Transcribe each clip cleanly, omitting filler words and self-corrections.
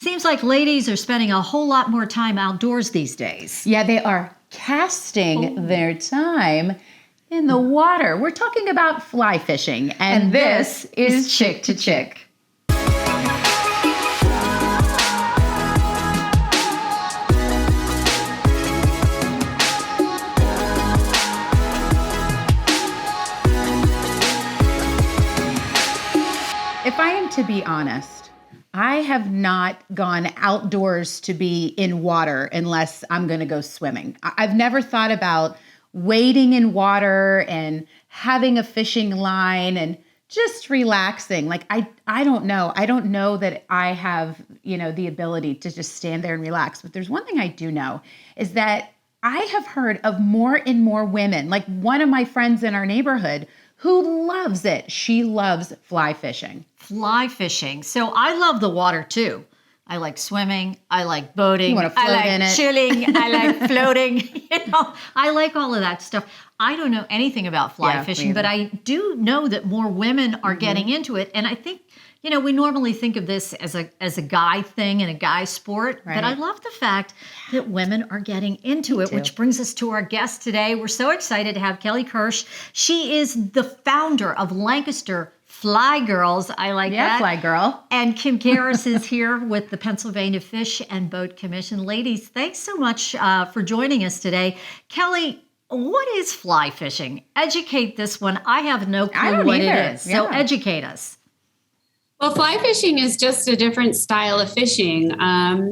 Seems like ladies are spending a whole lot more time outdoors these days. Yeah, they are casting their time in the water. We're talking about fly fishing, and this is Chick to Chick. If I am to be honest, I have not gone outdoors to be in water unless I'm going to go swimming. I've never thought about wading in water and having a fishing line and just relaxing. Like, I don't know. I don't know that I have, the ability to just stand there and relax. But there's one thing I do know is that I have heard of more and more women, like one of my friends in our neighborhood who loves it. She loves fly fishing. Fly fishing. So I love the water too. I like swimming. I like boating. You want to float I like in it. chilling. I like floating. I like all of that stuff. I don't know anything about fly fishing, but I do know that more women are getting into it. And I think, we normally think of this as a guy thing and a guy sport, but I love the fact that women are getting into it, which brings us to our guest today. We're so excited to have Kelly Kirsch. She is the founder of Lancaster Fly Girls. I like that. Yeah, Fly Girl. And Kim Karras is here with the Pennsylvania Fish and Boat Commission. Ladies, thanks so much for joining us today. Kelly, what is fly fishing? Educate this one. I have no clue what it is. So educate us. Well, fly fishing is just a different style of fishing.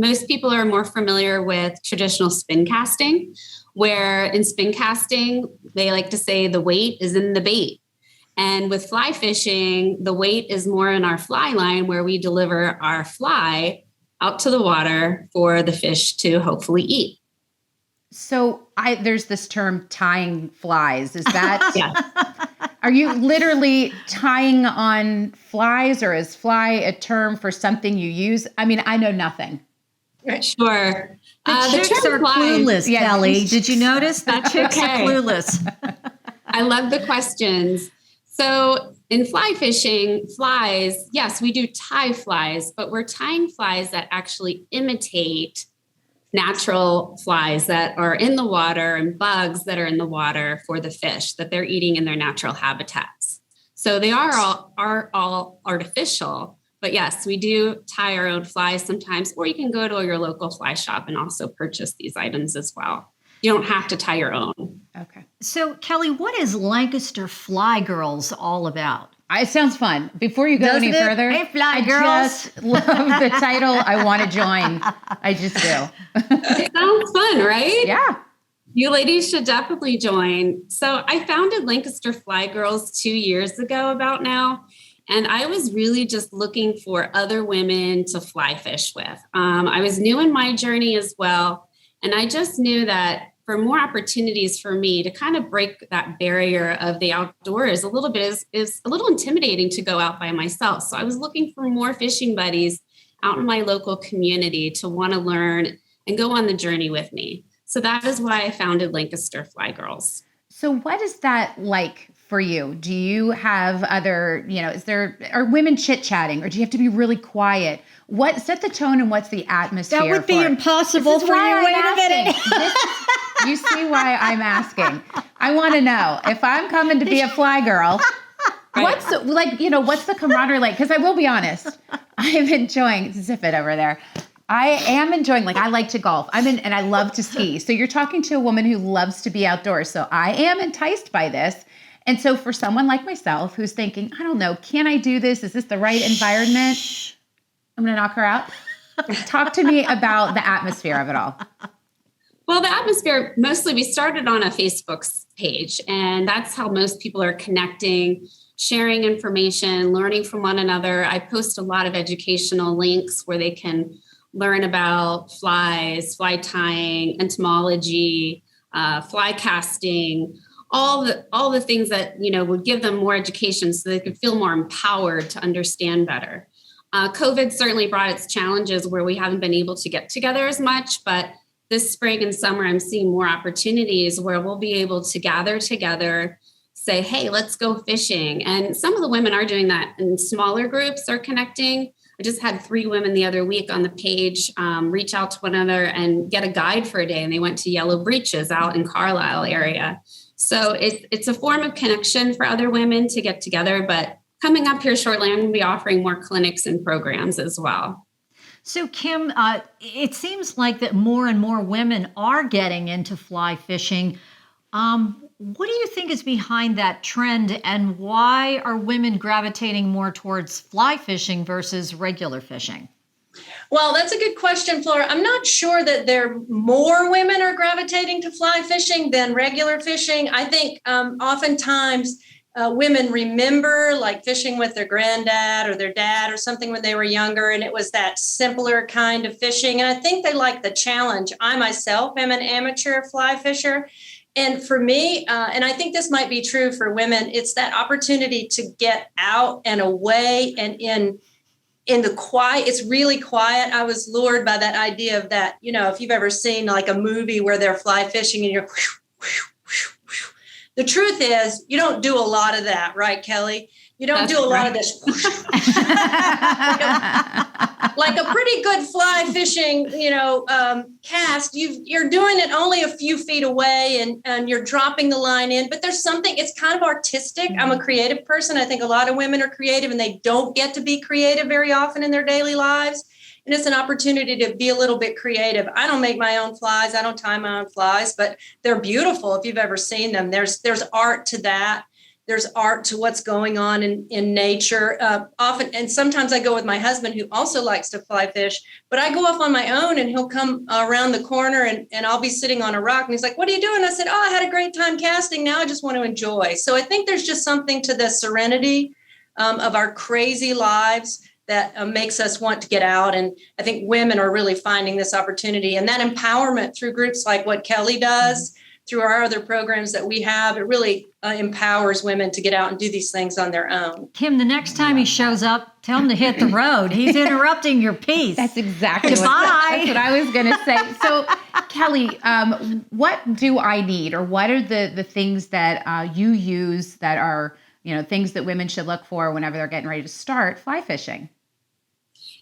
Most people are more familiar with traditional spin casting, where in spin casting, they like to say the weight is in the bait. And with fly fishing, the weight is more in our fly line, where we deliver our fly out to the water for the fish to hopefully eat. So there's this term tying flies. Is that? Yeah. Are you literally tying on flies, or is fly a term for something you use? I mean, I know nothing. Sure. The chicks are clueless, Kelly. Did you notice? The chicks are clueless. I love the questions. So in fly fishing, flies, yes, we do tie flies, but we're tying flies that actually imitate natural flies that are in the water and bugs that are in the water for the fish that they're eating in their natural habitats. So they are all artificial, but yes, we do tie our own flies sometimes, or you can go to your local fly shop and also purchase these items as well. You don't have to tie your own. Okay. So Kelly, what is Lancaster Fly Girls all about? It sounds fun. Before you go any further, hey, Fly Girls. I just love the title. I want to join. I just do. It sounds fun, right? Yeah. You ladies should definitely join. So I founded Lancaster Fly Girls 2 years ago about now. And I was really just looking for other women to fly fish with. I was new in my journey as well. And I just knew that for more opportunities for me to kind of break that barrier of the outdoors a little bit is a little intimidating to go out by myself. So I was looking for more fishing buddies out in my local community to want to learn and go on the journey with me. So that is why I founded Lancaster Fly Girls. So what is that like for you? Do you have other, are women chit-chatting, or do you have to be really quiet? Set the tone, and what's the atmosphere? That would be impossible for you. Wait a minute. You see why I'm asking. I want to know, if I'm coming to be a fly girl, what's the camaraderie like? Because I will be honest, I'm enjoying, zip it over there. I am enjoying, I like to golf. And I love to ski. So you're talking to a woman who loves to be outdoors. So I am enticed by this. And so for someone like myself who's thinking, I don't know, can I do this? Is this the right environment? I'm going to knock her out. Talk to me about the atmosphere of it all. Well, the atmosphere, mostly we started on a Facebook page, and that's how most people are connecting, sharing information, learning from one another. I post a lot of educational links where they can learn about flies, fly tying, entomology, fly casting, all the things that, would give them more education so they could feel more empowered to understand better. COVID certainly brought its challenges where we haven't been able to get together as much, but this spring and summer, I'm seeing more opportunities where we'll be able to gather together, say, hey, let's go fishing. And some of the women are doing that in smaller groups, are connecting. I just had 3 women the other week on the page reach out to one another and get a guide for a day. And they went to Yellow Breeches out in Carlisle area. So it's a form of connection for other women to get together. But coming up here shortly, I'm going to be offering more clinics and programs as well. So, Kim, it seems like that more and more women are getting into fly fishing. What do you think is behind that trend, and why are women gravitating more towards fly fishing versus regular fishing? Well, that's a good question, Flora. I'm not sure that more women are gravitating to fly fishing than regular fishing. I think oftentimes women remember like fishing with their granddad or their dad or something when they were younger, and it was that simpler kind of fishing. And I think they like the challenge. I myself am an amateur fly fisher. And for me, and I think this might be true for women, it's that opportunity to get out and away and in the quiet. It's really quiet. I was lured by that idea of that, if you've ever seen like a movie where they're fly fishing and you're the truth is you don't do a lot of that, right, Kelly? You don't do a lot of this. Like a pretty good fly fishing, cast, you're doing it only a few feet away and you're dropping the line in. But there's something, it's kind of artistic. I'm a creative person. I think a lot of women are creative and they don't get to be creative very often in their daily lives. And it's an opportunity to be a little bit creative. I don't make my own flies. I don't tie my own flies, but they're beautiful if you've ever seen them. There's art to that. There's art to what's going on in nature. Often, and sometimes I go with my husband who also likes to fly fish, but I go off on my own and he'll come around the corner and I'll be sitting on a rock and he's like, "What are you doing?" I said, "Oh, I had a great time casting. Now I just want to enjoy." So I think there's just something to the serenity of our crazy lives that makes us want to get out. And I think women are really finding this opportunity and that empowerment through groups like what Kelly does, through our other programs that we have. It really empowers women to get out and do these things on their own. Kim, the next time he shows up, tell him to hit the road. He's interrupting your piece. That's exactly that's what I was going to say. So, Kelly, what do I need, or what are the things that you use that are, things that women should look for whenever they're getting ready to start fly fishing?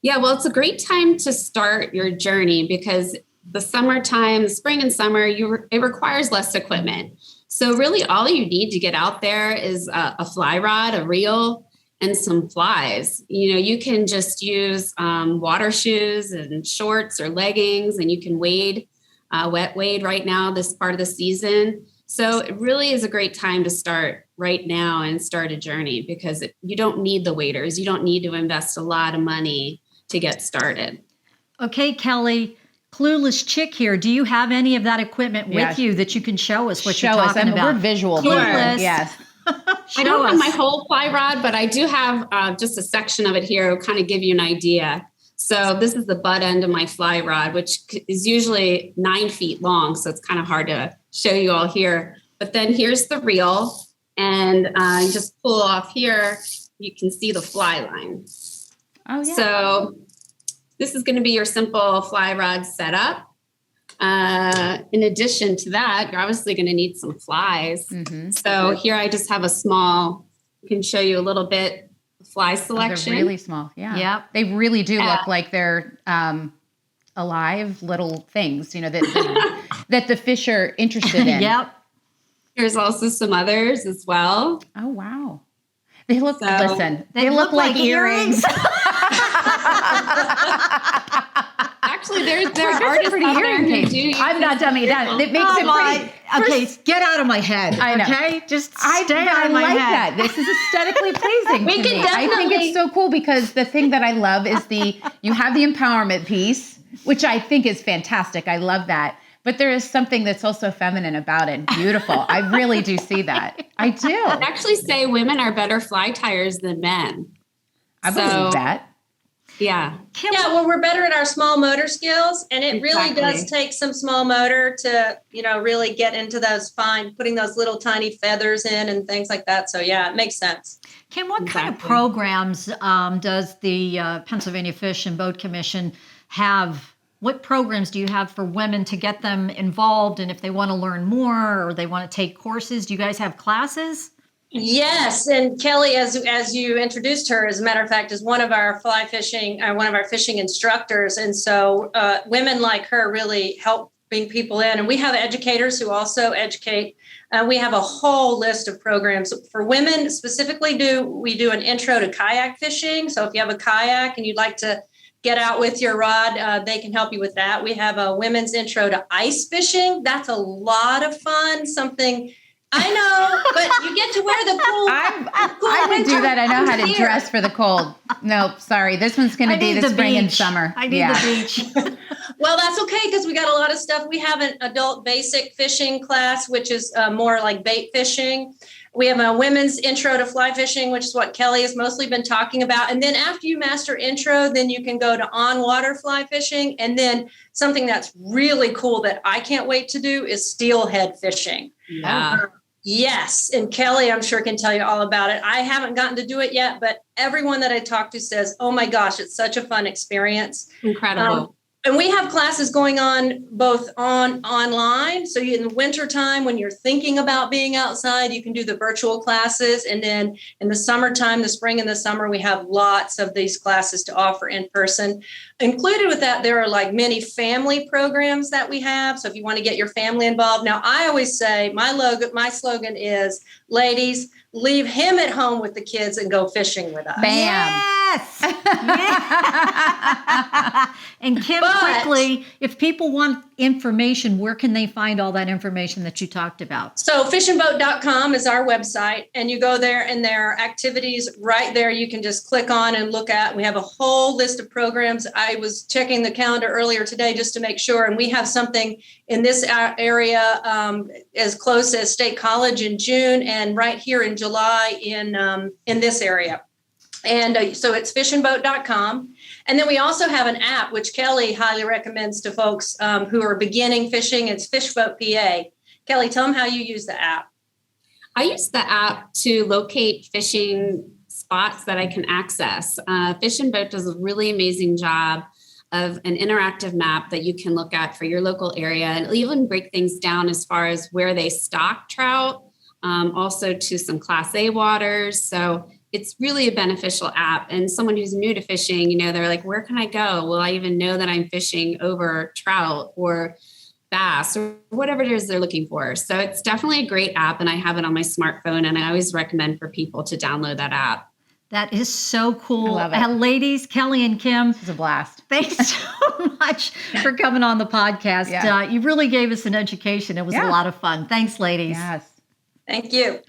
Yeah, well, it's a great time to start your journey because the summertime, spring and summer, it requires less equipment. So really all you need to get out there is a fly rod, a reel, and some flies. You can just use water shoes and shorts or leggings, and you can wade, wet wade right now, this part of the season. So it really is a great time to start right now and start a journey because you don't need the waders. You don't need to invest a lot of money to get started. Okay, Kelly, clueless chick here. Do you have any of that equipment with you that you can show us what you're talking about? We're visual. Clueless. Yes. I don't have my whole fly rod, but I do have just a section of it here to kind of give you an idea. So this is the butt end of my fly rod, which is usually 9 feet long. So it's kind of hard to show you all here. But then here's the reel. And you just pull off here. You can see the fly line. Oh, yeah. So this is going to be your simple fly rod setup. In addition to that, you're obviously going to need some flies. Mm-hmm. So here I just have a small, I can show you a little bit fly selection. They're really small. Yeah. Yep. They really do look like they're alive little things, that the fish are interested in. Yep. There's also some others as well. Oh, wow. They look, they look like earrings. Actually, there are artists pretty out there hearing who aids. do. I'm not dumbing it down. It makes it pretty. Okay, get out of my head. I know. Okay, just stay out of my like head. that. This is aesthetically pleasing to me. I think it's so cool because the thing that I love is you have the empowerment piece, which I think is fantastic. I love that. But there is something that's also feminine about it. Beautiful. I really do see that. I do. I'd actually say women are better fly tiers than men. I believe that. Yeah. Well, we're better at our small motor skills, and it really does take some small motor to, really get into those putting those little tiny feathers in and things like that. So yeah, it makes sense. Kim, what kind of programs does the Pennsylvania Fish and Boat Commission have? What programs do you have for women to get them involved? And if they want to learn more or they want to take courses, do you guys have classes? Yes, and Kelly, as you introduced her, as a matter of fact, is one of our one of our fishing instructors, and so women like her really help bring people in. And we have educators who also educate. We have a whole list of programs for women specifically. We do an intro to kayak fishing? So if you have a kayak and you'd like to get out with your rod, they can help you with that. We have a women's intro to ice fishing. That's a lot of fun. Something I know, but you get to wear the cool. I would do that. I know how to dress for the cold. Nope, sorry. This one's going to be the spring and summer. I need the beach. Well, that's okay because we got a lot of stuff. We have an adult basic fishing class, which is more like bait fishing. We have a women's intro to fly fishing, which is what Kelly has mostly been talking about. And then after you master intro, then you can go to on-water fly fishing. And then something that's really cool that I can't wait to do is steelhead fishing. Yeah. Yes. And Kelly, I'm sure, can tell you all about it. I haven't gotten to do it yet, but everyone that I talk to says, oh my gosh, it's such a fun experience. Incredible. And we have classes going on both online. So in the wintertime, when you're thinking about being outside, you can do the virtual classes. And then in the summertime, the spring and the summer, we have lots of these classes to offer in person. Included with that, there are like many family programs that we have. So if you want to get your family involved. Now, I always say my slogan is, ladies, leave him at home with the kids and go fishing with us. Bam. Yes. And Kim, quickly, if people want information, where can they find all that information that you talked about? So fishandboat.com is our website, and you go there and there are activities right there you can just click on and look at. We have a whole list of programs. I was checking the calendar earlier today just to make sure, and we have something in this area as close as State College in June and right here in July in this area. And so it's fishandboat.com. And then we also have an app, which Kelly highly recommends to folks who are beginning fishing. It's Fishboat PA. Kelly, tell them how you use the app. I use the app to locate fishing spots that I can access. Fish and Boat does a really amazing job of an interactive map that you can look at for your local area, and it'll even break things down as far as where they stock trout, also to some Class A waters. So it's really a beneficial app. And someone who's new to fishing, they're like, where can I go? Will I even know that I'm fishing over trout or bass or whatever it is they're looking for? So it's definitely a great app, and I have it on my smartphone, and I always recommend for people to download that app. That is so cool. I love it. Ladies, Kelly and Kim, It was a blast. thanks so much for coming on the podcast. Yeah. You really gave us an education. It was a lot of fun. Thanks, ladies. Yes. Thank you.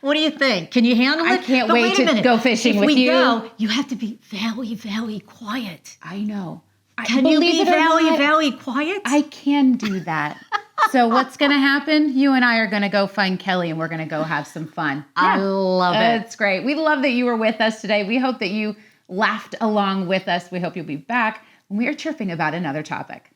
What do you think? Can you handle it? I can't But wait a to minute. go fishing if with we you. Go, you have to be very, very quiet. I know. Can you be Believe it or very, not, very quiet? I can do that. So what's going to happen? You and I are going to go find Kelly, and we're going to go have some fun. I love it. It's great. We love that you were with us today. We hope that you laughed along with us. We hope you'll be back when we are chirping about another topic.